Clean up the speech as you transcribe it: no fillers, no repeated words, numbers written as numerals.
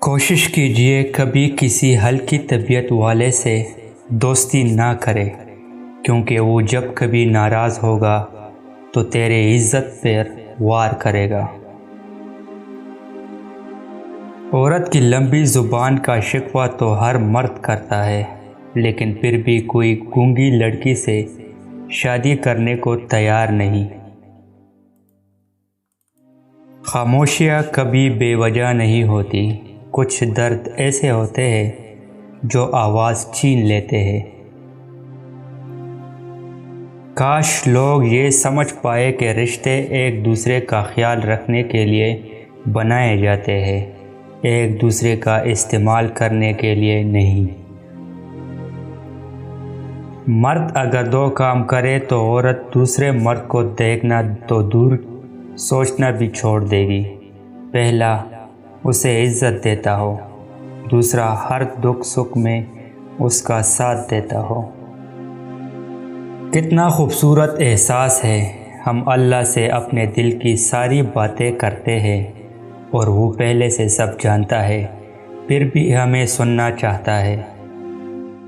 کوشش کیجیے کبھی کسی ہلکی طبیعت والے سے دوستی نہ کرے، کیونکہ وہ جب کبھی ناراض ہوگا تو تیرے عزت پر وار کرے گا۔ عورت کی لمبی زبان کا شکوہ تو ہر مرد کرتا ہے، لیکن پھر بھی کوئی گونگی لڑکی سے شادی کرنے کو تیار نہیں۔ خاموشیاں کبھی بے وجہ نہیں ہوتی، کچھ درد ایسے ہوتے ہیں جو آواز چھین لیتے ہیں۔ کاش لوگ یہ سمجھ پائے کہ رشتے ایک دوسرے کا خیال رکھنے کے لیے بنائے جاتے ہیں، ایک دوسرے کا استعمال کرنے کے لیے نہیں۔ مرد اگر دو کام کرے تو عورت دوسرے مرد کو دیکھنا تو دور سوچنا بھی چھوڑ دے گی۔ پہلا، اسے عزت دیتا ہو، دوسرا ہر دکھ سکھ میں اس کا ساتھ دیتا ہو۔ کتنا خوبصورت احساس ہے، ہم اللہ سے اپنے دل کی ساری باتیں کرتے ہیں اور وہ پہلے سے سب جانتا ہے، پھر بھی ہمیں سننا چاہتا ہے۔